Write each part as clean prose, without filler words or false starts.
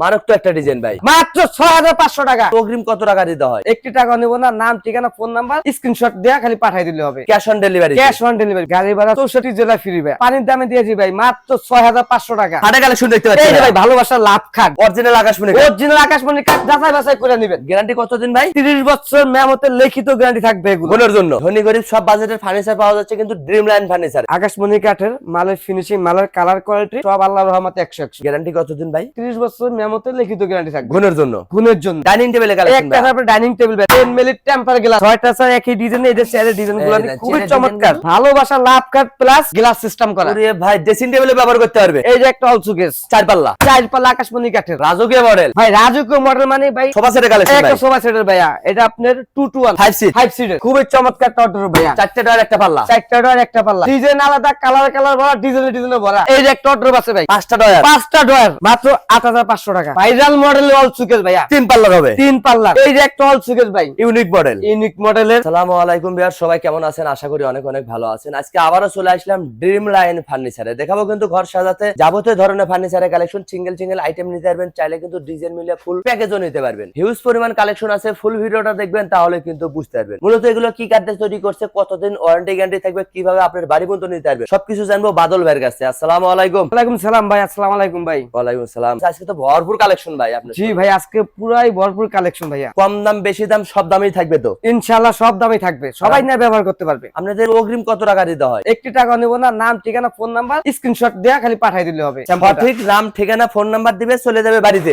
মারক তো একটা ডিজাইন ভাই, মাত্র 6500 টাকা। অগ্রিম কত টাকা দিতে হয়? একটি টাকা নেব না, নাম ঠিকানা ফোন নাম্বার স্ক্রিনশট দেয়া খালি পাঠিয়ে দিলে হবে। Cash on delivery, cash on delivery, গাড়ি ভাড়া 64 জেলা ফ্রি ভাই। পানির দামে দিয়েছি ভাই মাত্র 6500 টাকা। হাটে কালেকশন দেখতে পাচ্ছি এই যে ভাই ভালোবাসার লাভ খাট, অরিজিনাল আকাশমণি, অরিজিনাল আকাশমণি কাঠ, যাচাই বাছাই করে নেবেন। গ্যারান্টি কতদিন ভাই? 30 বছর মেয়ামতের লিখিত গ্যারান্টি থাকবে এগুলো। গুণের জন্য ধনী গরিব সব বাজেটের ফার্নিচার পাওয়া যাচ্ছে কিন্তু ড্রিম লাইন ফার্নিচার। আকাশমণি কাঠের মালের ফিনিশিং, মালের কালার কোয়ালিটি সব আল্লাহর রহমতে 100। গ্যারান্টি কতদিন ভাই? 30 বছর মেয়ামতের লিখিত গ্যারান্টি থাকবে গুণের জন্য। গুণের জন্য। ডাইনিং টেবিলে কালেকশন একটা তারপর ডাইনিং টেবিল ভাই 10 মিলি টেম্পার গ্লাস, 6টা স্যার একই ডিজাইন, এই যে চেয়ারের ডিজাইনগুলো খুবই চমৎকার। ভালোবাসা লাভ কাট প্লাস গ্লাস সিস্টেম করা। আরে ভাই ড্রেসিং টেবিলে ব্যবহার করতে পারবে। এই যে একটা অল সুকেস 4 পাল্লা, 4 পাল্লা আকাশমণি কাঠের রাজকীয় মডেল ভাই। রাজকীয় মডেল মানে ভাই সোফা সেটের কালেকশন ভাই, একটা সোফা সেটের ভাইয়া। এটা আপনার 2 to 1 5 সিট, 5 সিটের খুবই চমৎকার টর্টর ভাইয়া। 4টা ডয়ার একটা পাল্লা, 4টা ডয়ার একটা পাল্লা, ডিজাইন আলাদা, কালার ভরা, ডিজাইনে ভরা। এই যে একটা টর্টর আছে ভাই, 5টা ডয়ার, 5টা ডয়ার মাত্র 8500 টাকা। ভাইরাল মডেলের অল সুকেস ভাইয়া, 3 পাল্লার হবে, 3 পাল্লা। এই যে একটা অল সুকেস ভাই, ইউনিক মডেল, ইউনিক মডেলের। আসসালামু আলাইকুম ভিউয়ার, সবাই কেমন আছেন? আশা করি অনেক অনেক ভালো আছেন। আজকে আবারো চলে আসলাম ড্রিম লাইন ফার্নিচারে। দেখাবো কিন্তু ঘর সাজাতে যাবতীয় ধরনের ফার্নিচারের কালেকশন, সিঙ্গেল আইটেম নিতে পারবেন, চাইলে কিন্তু ডিজাইন মিলে ফুল প্যাকেজও নিতে পারবেন। হিউজ পরিমাণ কালেকশন আছে, ফুল ভিডিওটা দেখবেন তাহলে কিন্তু বুঝতে পারবেন মূলত এগুলো কি কাঠে তৈরি করছে, কতদিন ওয়ারেন্টি গ্যারান্টি থাকবে, কিভাবে আপনার বাড়ি পর্যন্ত নিতে পারবেন, সবকিছু জানবো বাদল ভাইয়ের কাছে। আসসালামু আলাইকুম। ওয়ালাইকুম সালাম ভাই। আসসালামু আলাইকুম ভাই। ওয়ালাইকুম সালাম। আজকে তো ভরপুর কালেকশন ভাই আপনার। জি ভাই, আজকে পুরাই ভরপুর কালেকশন ভাইয়া। কম দাম বেশি দাম সব দামেই থাকবে তো ইনশাআল্লাহ সব দামই থাকবে, সবাই না ব্যবহার করতে পারবে। আপনাদের অগ্রিম কত টাকা দিতে হয়? একটি টাকা নেব না, নাম ঠিকানা ফোন নাম্বার স্ক্রিনশট দেয়া খালি পাঠিয়ে দিলে হবে। ঠিক নাম ঠিকানা ফোন নাম্বার দিবে, চলে যাবে বাড়িতে,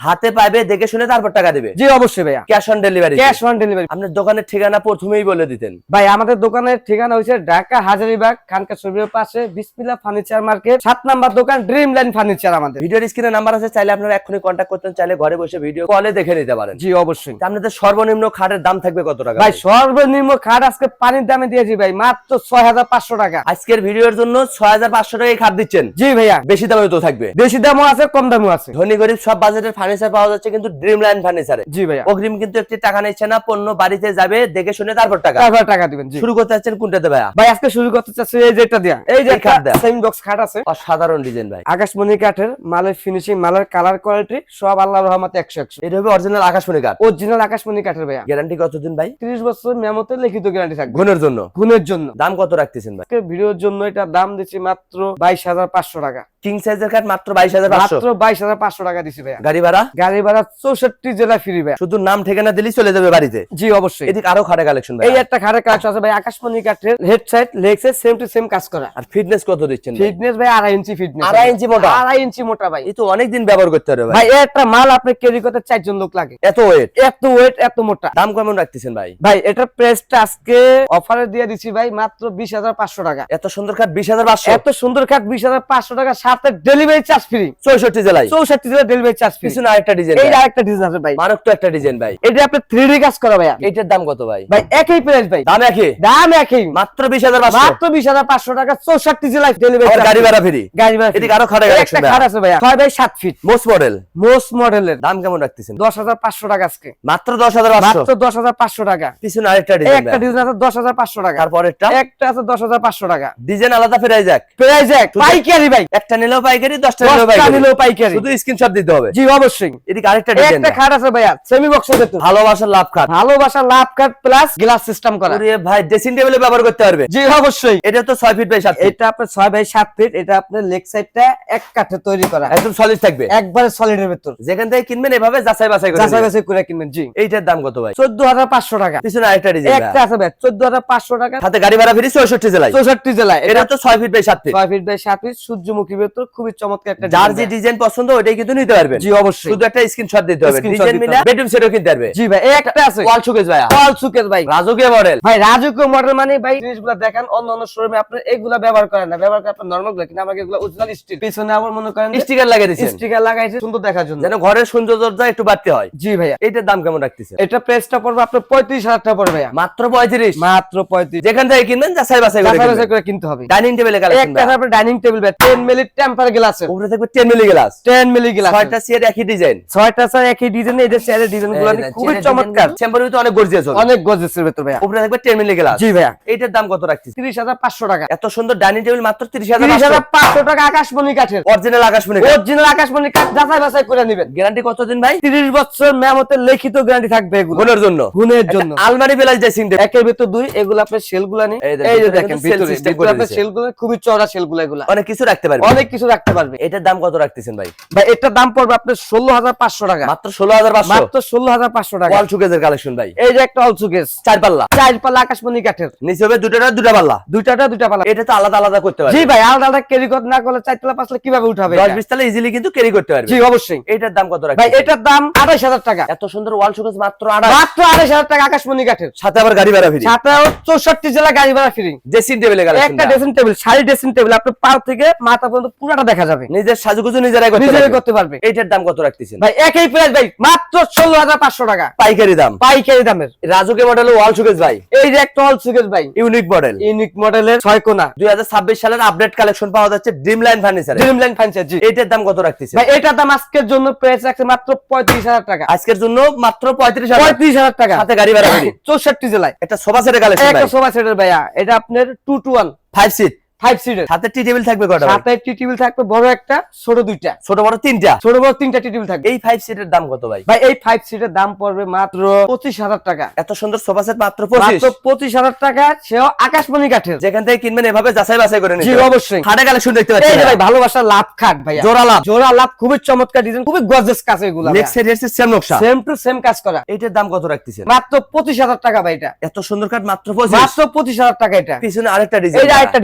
হাতে পাইবে, দেখে শুনে তারপর টাকা দিবে। জি অবশ্যই ভাইয়া, cash on delivery, cash on delivery. আপনার দোকানের ঠিকানা প্রথমেই বলে দিতেন ভাই। আমাদের দোকানের ঠিকানা হচ্ছে ঢাকা হাজারীবাগ খানকা শরীফের পাশে বিসমিল্লাহ ফার্নিচার মার্কেট, 7 নাম্বার দোকান, ড্রিম লাইন ফার্নিচার। আমাদের ভিডিওর স্ক্রিনে নাম্বার আছে, চাইলে আপনারা এখনই কন্টাক্ট করতেন, চাইলে ঘরে বসে ভিডিও কলে দেখে নিতে পারেন। জি অবশ্যই। আপনাদের সর্বনিম্ন খাটের দাম থাকবে কত টাকা ভাই? সর্বনিম্ন খাট আজকে পানির দামে দিয়েছি ভাই মাত্র 6500 টাকা। আজকের ভিডিওর জন্য 6500 টাকায় খাট দিচ্ছেন? জি ভাইয়া। বেশি দামে তো থাকবে, বেশি দামও আছে, কম দামও আছে। ধনী গরিব সব বাজেটের ফার্নিচার পাওয়া যাচ্ছে কিন্তু ড্রিম লাইন ফার্নিচারে। জি ভাইয়া। অগ্রিম কিন্তু একটি টাকা নিচ্ছে না, পণ্য বাড়িতে যাবে, দেখে শুনে তারপর টাকা দিবেন। জি। শুরু করতে যাচ্ছেন কোনটাতে ভাইয়া? ভাই আজকে শুরু করতে চাচ্ছি এই যে এটা দিয়া, এই যে খাট দেয়া সেমি বক্স খাট আছে, অসাধারণ ডিজাইন ভাই। আকাশমণি কাঠের, মালের ফিনিশিং, মালের কালার কোয়ালিটি সব আল্লাহর রহমতে 100। এটা হবে অরিজিনাল আকাশমণি কাঠ, অরিজিনাল আকাশমণি কাঠের ভাইয়া। গ্যারান্টি কতদিন ভাই? 30 বছর মেয়ামতের লিখিত গ্যারান্টি থাকবে গুণের জন্য। গুণের জন্য। দাম কত রাখতেছেন ভাই? ভিডিওর জন্য এটা দাম দিচ্ছি মাত্র 22500 টাকা। কিং সাইজের কাঠ মাত্র 22500, মাত্র 22500 টাকা দিছি ভাইয়া। গাড়ি ভাড়া? গাড়ি ভাড়া 64 জেলা ফ্রি ভাইয়া। শুধু নাম ঠিকানা দিলেই চলে যাবে বাড়িতে। জি অবশ্যই। এদিকে আরো খাটে কালেকশন ভাই। এই একটা খাটের কাজ আছে ভাই, আকাশমণি কাঠের, head side leg side same to same কাজ করা। আর ফিটনেস কত দিচ্ছেন ভাই? ফিটনেস ভাই 2.5 ইঞ্চি ফিটনেস। 2.5 ইঞ্চি মোটা? 2.5 ইঞ্চি মোটা ভাই। এই তো অনেক দিন ব্যবহার করতে পারবে ভাই। ভাই একটা মাল আপনি ক্যারি করতে 4 জন লোক লাগে, এত ওয়েট, এত ওয়েট, এত মোটা। দাম কেমন রাখতেছেন ভাই? ভাই এটা প্রাইসটা আজকে অফারে দিয়ে দিছি ভাই মাত্র 20500 টাকা। এত সুন্দর কাঠ 20500? এত সুন্দর কাঠ 20500 টাকা, সাথে ডেলিভারি চার্জ ফ্রি। 64 জেলায়? 64 জেলা ডেলিভারি চার্জ ফ্রি। পিছনে আরেকটা ডিজাইন, এই আরেকটা ডিজাইন আছে ভাই, মারক তো একটা ডিজাইন ভাই। এটা আপনি 3D কাজ করা ভাই। এটার দাম কত ভাই? ভাই একই প্রাইস ভাই, দাম একই? দাম একই, মাত্র 20500? মাত্র 20500 টাকা, 64 জেলায় ডেলিভারি আর চার্জ। গাড়ি ভাড়া ফ্রি? গাড়ি ভাড়া এদিকে আরো খাটে কালেকশন একটা ভাই। খাট আছে ভাই 6x7 fit, most model, most মডেলের। দাম কেমন রাখতেছেন? 10500 টাকা আজকে, মাত্র 10500? মাত্র 10500 টাকা। পিছনে আরেকটা ডিজাইন একটা ভাই, ডিজাইন আছে 10500 টাকা, তারপরেরটা একটা আছে 10500 টাকা। ডিজাইন আলাদা ফেরাই যাক, প্রাইস এক, পাইকারি ভাই। একটা নিলেও পাইকারি, 10টা নিলেও 10টা পাইকারি, নিলেও পাইকারি। শুধু স্ক্রিনশট দিতে হবে। জি অবশ্যই। এদিকে আরেকটা ডিজাইন, একটা খাট আছে ভাইয়া সেমি বক্সের ভেতর, ভালোবাসার লাভ খাট। ভালোবাসা লাভ কাট প্লাস গ্লাস সিস্টেম করা। আরে ভাই ড্রেসিং টেবিলে ব্যবহার করতে পারবে? জি অবশ্যই। এটা তো 6 ফিট বাই 7 ফিট। এটা আপনার 6x7 ফিট, এটা আপনার লেগ সাইডটা এক কাঠে তৈরি করা, একদম সলিড থাকবে, একবারে সলিডের ভেতর। যেখান থেকে কিনবেন এভাবে যাচাই বাছাই করে যাচাই নেবেন। বাছাই করে কিনবেন। জি। এইটার দাম কত ভাই? 14500 টাকা। পিছনে আরেকটা ডিজাইন একটা আছে ভাই 14500 টাকা, সাথে গাড়ি ভাড়া ফ্রি 64 জেলায়? 64 জেলায়। এটা তো 6 feet by 7 feet, 6 feet by 7 feet, সূর্যমুখী ভেতর, খুবই চমৎকার একটা যার ডিজাইন যে ভাই। ডিজাইন পছন্দ ওইটাই কিন্তু নিতে পারবেন। জি অবশ্যই। শুধু একটা স্ক্রিনশট দিতে হবে, Screenshot ডিজাইন দিতে মিলে হবে। বেডরুম সেটও কিনতে পারবে। জি ভাই একটা আছে ওয়াল শোকেস ভাই, ওয়াল সুকেস ভাই, রাজকীয় মডেল ভাই রাজকীয় মডেল মানে ভাই জিনিসগুলো দেখেন অন্য শোরুমে আপনি এগুলা ব্যবহার করেন না, ব্যবহার করেন আপনার নরমাল গুলো, কিন্তু আমাকে এগুলো অরিজিনাল স্টিল। পিছনে আবার মনে করেন স্টিকার লাগিয়ে দিয়েছেন, স্টিকার লাগাইছে সুন্দর দেখার জন্য, যেন ঘরের সৌন্দর্যটা একটু বাড়তে হয়। জি ভাইয়া। এইটার দাম কেমন রাখতেছেন? এটা প্রাইসটা পড়বে আপনার 35000 টাকা পড়বে ভাইয়া। মাত্র 35? মাত্র 35। যেখান থেকে কিনবেন যাচাই বাছাই করে কিনবেন। করে কিনতে হবে। ডাইনিং টেবিলে কালেকশন একটা তারপর ডাইনিং টেবিল ভাই 10 মিলি টেম্পার গ্লাস, উপরে থাকবে 10 মিলি গ্লাস, 10 মিলি গ্লাস, 6টা চেয়ার একই ডিজাইন, 6টা স্যার একই ডিজাইন। এই যে চেয়ারের ডিজাইনগুলো খুবই চমৎকার, চেম্বারে তো অনেক গর্জিয়াস হবে, অনেক গর্জিয়াসের ভেতর ভাইয়া। উপরে থাকবে 10 মিলি গ্লাস। জি ভাইয়া। এইটার দাম কত রাখতেছেন? 30500 টাকা। এত সুন্দর ডাইনিং টেবিল মাত্র 30500? 30500 টাকা আকাশমণি কাঠের, অরিজিনাল আকাশমণি, অরিজিনাল আকাশমণি কাঠ, যাচাই যাচাই বাছাই করে নেবেন। গ্যারান্টি কতদিন ভাই? 30 বছর মেরামতের লিখিত গ্যারান্টি থাকবে এগুলো গুণের জন্য। গুণের জন্য। আলমারি প্লাস ড্রেসিং টেবিল একের ভিতর দুই, এগুলো আপনার শেলগুলো নেই, এই যে দেখেন ভিতরে আপনার শেলগুলো খুবই চওড়া, শেলগুলো এগুলো অনেক কিছু রাখতে পারবে, অনেক কিছু রাখতে পারবে। এটার দাম কত রাখতেছেন ভাই? ভাই এটার দাম পড়বে আপনার 16,500 টাকা, মাত্র 16,500, মাত্র 16,500 টাকা। ওয়াল শোকেসের কালেকশন ভাই। এই যে একটা অল শোকেস 4 পাল্লা, 4 পাল্লা আকাশমণি কাঠের, নিচে হবে দুটা পাল্লা, দুইটা পাল্লা। এটা তো আলাদা আলাদা করতে পারবে। জি ভাই, আলাদা আলাদা ক্যারি না করলে 4 তলা 5 তলা কিভাবে উঠাবে? 10-20 তলা ইজিলি কিন্তু ক্যারি করতে পারবে। জি অবশ্যই। এটার দাম কত রাখবেন ভাই এটার দাম 28,000 টাকা। এত সুন্দর ওয়াল শোকেস মাত্র 28,000 টাকা আকাশমণি কাঠের, সাথে আবার গাড়ি ভাড়া ফ্রি, সাথে 64 জেলা গাড়ি ভাড়া ফ্রি। ড্রেসিং টেবিলের কালেকশন, একটা dressing table, sari dressing table আপনার পা থেকে মাথা পর্যন্ত পুরোটা দেখা যাবে, নিজের সাজুগুজু নিজেরাই করতে পারবে। এটার দাম কত রাখতেছেন ভাই? একই প্রাইস ভাই, মাত্র 16,500 টাকা পাইকারি দাম, পাইকারি দামের। রাজুকে মডেলের ওয়াল শোকেস ভাই, এই যে একটা অল শোকেস ভাই, ইউনিক মডেল, ইউনিক মডেলের 6 কোণা, 2026 সালের আপডেট কালেকশন পাওয়া যাচ্ছে ড্রিম লাইন ফার্নিচারে। Dream line furniture. জি, এটার দাম কত রাখতেছেন ভাই এটার দাম আজকের জন্য প্রাইস রাখছে মাত্র 35,000 টাকা, আজকের জন্য মাত্র 35,000 টাকা, সাথে গাড়ি ভাড়া ফ্রি। 64 জেলায়। একটা সোফা সেটের কালেকশন ভাই, একটা সোফা সেটের ভাইয়া, এটা আপনার 2 to 1 5 সিট, 5 সিটের, সাথে টি টেবিল থাকবে কয়টা ভাই? সাথে টি টেবিল থাকবে বড় একটা, ছোট দুইটা, ছোট বড় তিনটা, ছোট বড় তিনটা টি টেবিল থাকবে। এই 5 সিটের দাম কত ভাই? ভাই এই 5 সিটের দাম পড়বে মাত্র 25,000 টাকা। এত সুন্দর সোফা সেট মাত্র মাত্র 25, 25,000 টাকা, সেও আকাশমণি কাঠের। যেখান থেকে কিনবেন এভাবে যাচাই বাছাই করে জি নিতে। অবশ্যই। খাটে কালেকশন দেখতে এই পাচ্ছেন যে ভাই ভালোবাসার লাভ খাট ভাইয়া, জোড়া লাভ, জোড়া লাভ, খুবই চমৎকার ডিজাইন, খুবই গর্জিয়াস কাজ এগুলো, নেক্সট সাইড এর সেম নকশা, সেম টু সেম কাজ করা। এটার দাম কত রাখতেছেন? মাত্র 25,000 টাকা ভাই এটা, এত সুন্দর কাট মাত্র 25, মাত্র 25,000 টাকা এটা। পিছনে আরেকটা এই ডিজাইন, যে আরেকটা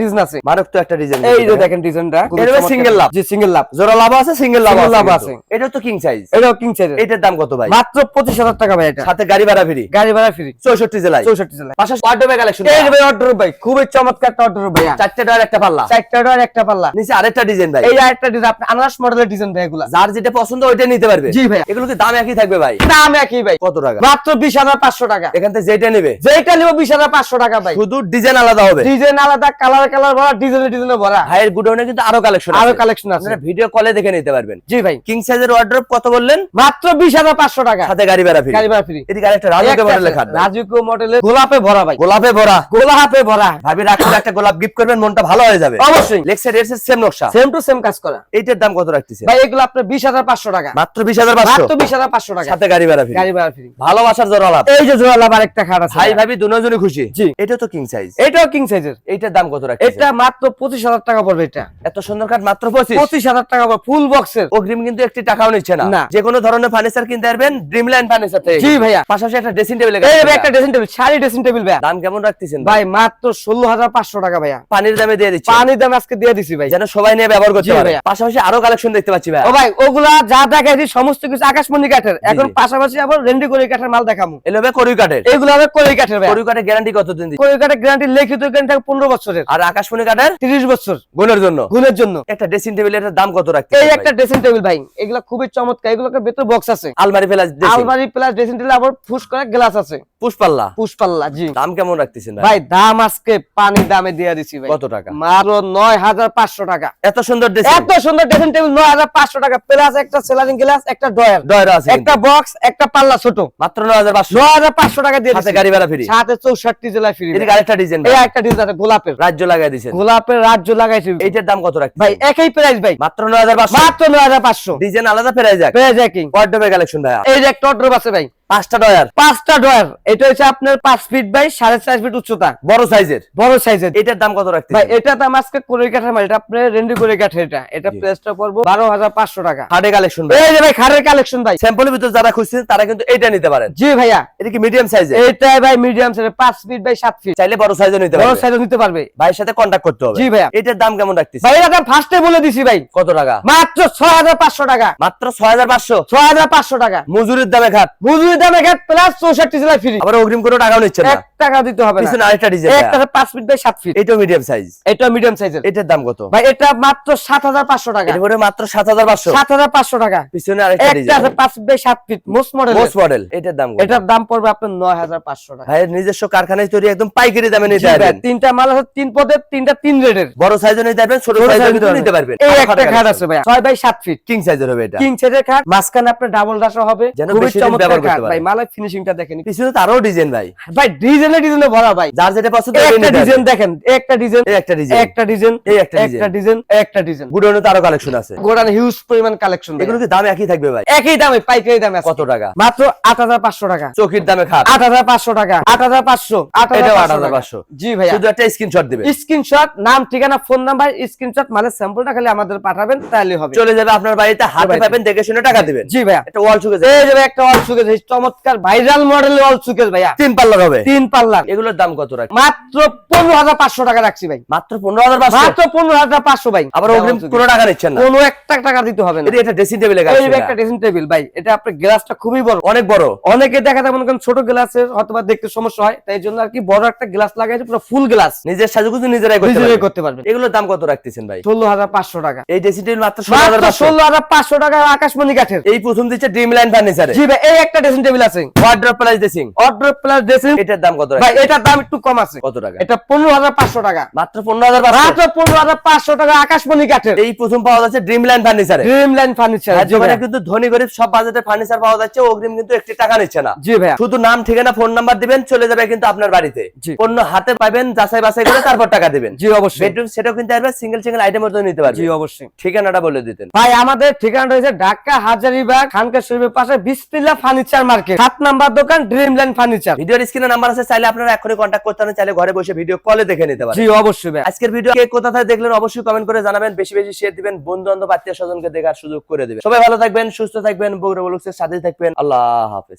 ডিজাইন আছে, মারক তো একটা ডিজাইন, এই যে দেখেন ডিজাইনটা, এর সিঙ্গেল লাভ, জি সিঙ্গেল লাভ, জোড়া লাভ আছে, সিঙ্গেল লাভ Single লাভ আছে, আছে। এটা তো কিং সাইজ, এটাও কিং সাইজ। এটার দাম কত ভাই? মাত্র 25,000 টাকা ভাই এটা, সাথে গাড়ি ভাড়া ফ্রি, গাড়ি ভাড়া ফ্রি, 64 জেলায়, 64 জেলায়। পাশাপাশি ওয়ার্ডরোবে কালেকশন, এই যে ভাই অর্ডার ভাই, খুবই চমৎকার অর্ডার ভাইয়া, 4টা ডয়ার একটা পাল্লা, 4টা ডয়ার একটা পাল্লা, নিচে আরেকটা ডিজাইন ভাই, এই যে আরেকটা ডিজাইন, আপনি আনারস মডেলের ডিজাইন ভাই এগুলা, যার যেটা পছন্দ ওইটা নিতে পারবে। জি ভাইয়া। এগুলো কি দাম একই থাকবে ভাই? দাম একই ভাই, কত টাকা? মাত্র 20,500 টাকা। এখান থেকে যেটা নেবে, যেটা নিব 20,500 টাকা ভাই, শুধু ডিজাইন আলাদা হবে, ডিজাইন আলাদা, কালার ভরা, ডিজাইনে ভরা। ভাইয়ের গুডাউনে কিন্তু আরো কালেকশন আরো কালেকশন আছে, আপনারা ভিডিও কলে দেখে নিতে পারবেন। জি ভাই। কিং সাইজের ওয়ার্ডরোব কত বললেন? মাত্র 20,500 টাকা, সাথে গাড়ি ভাড়া ফ্রি, গাড়ি ভাড়া ফ্রি। এদিকে আরেকটা রাজুকে মডেলের খাট, রাজুকো মডেলের গোলাপে ভরা ভাই, গোলাপে ভরা, গোলাপে ভরা। ভাবি রাখলে একটা গোলাপ গিফট করবেন, মনটা ভালো হয়ে যাবে। অবশ্যই। লেক্সার এর সেম নকশা, সেম টু সেম কাজ করা। এইটার দাম কত রাখতেছেন ভাই এগুলো আপনার 20,500 টাকা, মাত্র 20,500, মাত্র 20,500 টাকা, সাথে গাড়ি ভাড়া ফ্রি, গাড়ি ভাড়া ফ্রি। ভালোবাসার জোড়া লাভ। এই যে জোড়া লাভ আরেকটা খাট আছে ভাই ভাবি দুজনই খুশি। জি। এটা তো কিং সাইজ, এটাও কিং সাইজের, এইটার দাম কত রাখতেছেন? এটা মাত্র 25,000 টাকা পড়বে। এটা এত সুন্দর কাঠ মাত্র 25, 25,000 টাকা পড়বে, ফুল বক্সের। অগ্রিম কিন্তু একটি টাকাও নিচ্ছে না। না। যে কোনো ধরনের ফার্নিচার কিনতে পারবেন ড্রিম লাইন ফার্নিচার থেকে। জি ভাইয়া। পাশাপাশি একটা ড্রেসিং টেবিল, এই ভাই একটা dressing table, sari dressing table ভাইয়া, দাম কেমন রাখতেছেন ভাই মাত্র 16,500 টাকা ভাইয়া, পানির দামে দিয়ে দিচ্ছি, পানির দাম আজকে দিয়ে দিছি ভাই, যেন সবাই নিয়ে ব্যবহার করতে জি পারে। ভাইয়া। পাশাপাশি আরো কালেকশন দেখতে পাচ্ছি ভাই। ও ভাই ওগুলা যা দেখাইছি সমস্ত কিছু আকাশমণি কাঠের, এখন জি। পাশাপাশি আবার রেন্ডি করে কাঠের মাল দেখামু। এলোবে করুই কাঠের, এগুলো হবে কড়ই কাঠের ভাই, করুই কাঠের গ্যারান্টি কতদিন দিচ্ছি? কড়ই কাঠের গ্যারান্টি লিখিত গ্যারান্টি 15 বছরের, আর আকাশমণি কাঠের 30 বছর গুণের জন্য। গুণের জন্য। একটা ড্রেসিং টেবিলের দাম কত রাখতে? এই একটা ড্রেসিং টেবিল ভাই, এগুলা খুবই চমৎকার, এগুলোর ভিতরে বক্স আছে, আলমারি প্লাস আলমারি প্লাস ড্রেসিং টেবিল, আবার ফুস করে গ্লাস আছে, পুষ্পাল্লা, পুষ্পাল্লা। জি। দাম কেমন রাখতেছেন ভাই? ভাই দাম আজকে পানির দামে দিয়ে দিছি ভাই। কত টাকা? মাত্র 9,500 টাকা। এত সুন্দর ড্রেসিং, এত সুন্দর ড্রেসিং টেবিল 9,500 টাকা, প্লাস একটা সেলারিং গ্লাস, একটা ডয়ার, ডয়ার আছে একটা বক্স, একটা পাল্লা ছোট, মাত্র 9,500, 9,500 টাকা দিয়ে সাথে দিছি, গাড়ি ভাড়া ফ্রি, সাথে 64 জেলায় ফ্রি। এদিকে আরেকটা ডিজাইন, এই একটা ডিজাইন আছে গোলাপের, রাজ্য লাগাই দিয়েছেন, গোলাপের রাজ্য লাগাইছি। এইটার দাম কত রাখতেছেন ভাই একই প্রাইস ভাই, মাত্র 9,500, মাত্র 9,500। ডিজাইন আলাদা পেরাই যাক। প্রাইস একই। ওয়ার্ডরোবের কালেকশন ভাই, এই যে একটা অর্ডার আছে ভাই, 5টা ডয়ার, 5টা ডয়ার, এটা হচ্ছে আপনার 5 ফিট বাই 4.5 ফিট উচ্চতা, বড় সাইজের, বড় সাইজের। এটার দাম কত ভাই রাখতেছেন? এটা দাম আজকে কড়ই কাঠের মাল, এটা আপনার রেন্ডি করে কাঠের, এটা জি। প্রাইসটা পড়বে 12,500 টাকা। হার্ডে কালেকশন ভাই, এই যে ভাই খাটের কালেকশন ভাই, স্যাম্পলের ভিতর যারা খুঁজছেন তারা কিন্তু এইটা নিতে পারেন। জি ভাইয়া। এটা কি মিডিয়াম সাইজের? এইটাই ভাই মিডিয়াম সাইজের 5 ফিট বাই 7 ফিট, চাইলে বড় সাইজও নিতে বড় পারবেন, সাইজও নিতে পারবে। ভাইয়ের সাথে কন্টাক্ট করতে হবে। জি ভাইয়া। এটার দাম কেমন রাখতেছেন? ভাই এটা দাম ফার্স্টে বলে দিছি ভাই, কত টাকা? মাত্র 6,500 টাকা, মাত্র 6,500, 6,500 টাকা। মজুরির দামে খাট, মজুরি দামে ঘাট প্লাস 64 জেলায় ফ্রি, আবার অগ্রিম কোনো টাকাও নিচ্ছেন না। 1 টাকা দিতে হবে না। পিছনে আরেকটা ডিজাইন, একটা 5 ফিট বাই 7 ফিট, এটাও মিডিয়াম সাইজ, এটা মিডিয়াম সাইজের। এটার দাম কত? ভাই এটা মাত্র 7,500 টাকা, এটা করে মাত্র 7,500, 7,500 টাকা। পিছনে আরেকটা একটা ডিজাইন, আছে 5 feet by 7 feet most model, most model, এটার দাম কত? এটার দাম পড়বে আপনার 9,500 টাকা। ভাইয়ের নিজস্ব কারখানায় তৈরি, একদম পাইকারি দামে নিতে জি ভাই, পারবেন। 3টা মাল আছে, 3 পদের, 3টা 3 রেটের। বড় সাইজও নিতে পারবেন, ছোট ছোট সাইজও size কিন্তু নিতে পারবেন। এই আরো একটা খাট খাট আছে ভাই 6 বাই 7 ফিট, কিং সাইজের হবে এটা, কিং সাইজের খাট, মাঝখানে আপনার ডাবল ডাসা হবে, যেন খুবই বেশি দিন চমৎকার ব্যবহার করতে খাট। ভাই মালের ফিনিশিংটা দেখেন পিছনে তো আরো ডিজাইন ভাই। ভাই ডিজাইনে ভরা ভাই। যার যেটা পছন্দ একটা ডিজাইন দেখেন, একটা ডিজাইন, একটা ডিজাইন, একটা ডিজাইন, এই একটা একটা ডিজাইন, একটা ডিজাইন। গুডাউনে তো আরো কালেকশন আছে। গোডাউন হিউজ পরিমাণ কালেকশন। এগুলো কি দাম একই থাকবে ভাই? একই দামে, পাইকারি দামে। কত টাকা? মাত্র ৮৫০০ টাকা। চকির দামে খাট ৮৫০০ টাকা। ৮৫০০, এটাও ৮৫০০। জি ভাইয়া। শুধু একটা স্ক্রিনশট দিবেন। স্ক্রিনশট, নাম, ঠিকানা, ফোন নাম্বার, স্ক্রিনশট, মালের স্যাম্পলটা খালি আমাদের পাঠাবেন, তাহলে হবে। চলে যাবে আপনার বাড়িতে, হাতে পাবেন, দেখে শুনে টাকা দিবেন। জি ভাইয়া। একটা ওয়াল সুকেস, এই যাবে একটা ওয়াল সুকেস, চমৎকার ভাইরাল মডেলের ওয়াল সুকেস ভাইয়া। 3 পাল্লার হবে। 3 পাল্লার। এগুলোর দাম কত রাখি? মাত্র ১৫৫০০ টাকা রাখছি ভাই। মাত্র 15500? মাত্র ১৫৫০০ ভাই। আবার অগ্রিম কোনো টাকা নিচ্ছেন না? কোনো একটা টাকা দিতে হবে না। এটা ড্রেসিং টেবিলে এই যে একটা ড্রেসিং টেবিল ভাই, এটা আপনার গ্লাসটা খুবই বড়, অনেক বড়। অনেকে দেখা যায় মনে করেন ছোট গ্লাসের হয়তোবা দেখতে সমস্যা হয়, তাই জন্য আর কি বড় একটা গ্লাস লাগাইছে, পুরো ফুল গ্লাস। নিজের সাজুগুজু নিজেরাই করতে পারবেন। এগুলোর দাম কত রাখতেছেন ভাই? ১৬৫০০ টাকা। এই ড্রেসিং টেবিল মাত্র ১৬৫০০ টাকা আকাশমণি কাঠের। এই প্রথম দিচ্ছে ড্রিম লাইন ফার্নিচারে। জি ভাই, এই একটা ড্রেসিং টেবিল আছে, wardrobe plus dressing. Order plus dressing. এটার দাম কত ভাই রাখছেন? এটার দাম একটু কম আছে। কত টাকা? এটা ১৫৫০০ টাকা। মাত্র 15500? মাত্র ১৫৫০০ টাকা আকাশমণি কাঠের। এই প্রথম পাওয়া যাচ্ছে ড্রিম লাইন ফার্নিচারে। Dream line furniture. জি মানে ভাই। কিন্তু ধনী গরিব সব বাজেটের ফার্নিচার পাওয়া যাচ্ছে, অগ্রিম কিন্তু একটি টাকা নিচ্ছে না। জি ভাইয়া। শুধু নাম, ঠিকানা, ফোন নাম্বার দিবেন, চলে যাবে কিন্তু আপনার বাড়িতে। জি। পণ্য হাতে পাবেন, যাচাই বাছাই করে তারপর টাকা দিবেন। জি অবশ্যই। বেডরুম সেটাও কিন্তু আসবে, সিঙ্গেল সিঙ্গেল আইটেমের জন্য নিতে পারবেন। জি অবশ্যই। ঠিকানাটা বলে দিতেন ভাই আমাদের ঠিকানা রয়েছে ঢাকা হাজারীবাগ খানকা শরীফের পাশে বিসমিল্লাহ ফার্নিচার মার্কেট, ৭ নাম্বার দোকান ড্রিমল্যান্ড ফার্নিচার। ভিডিওর স্ক্রিনে নাম্বার আছে, চাইলে আপনারা এখনই কন্টাক্ট করতে পারেন, চাইলে ঘরে বসে ভিডিও কলে দেখে নিতে পারেন। জি অবশ্যই ভাই। আজকের ভিডিও কে কোথা থেকে দেখলেন অবশ্যই কমেন্ট করে জানাবেন, বেশি বেশি শেয়ার দিবেন, বন্ধু বান্ধব আত্মীয় স্বজনকে দেখার সুযোগ করে দিবেন। সবাই ভালো থাকবেন, সুস্থ থাকবেন, বগুড়া ব্লগসের সাথে থাকবেন। আল্লাহ হাফেজ।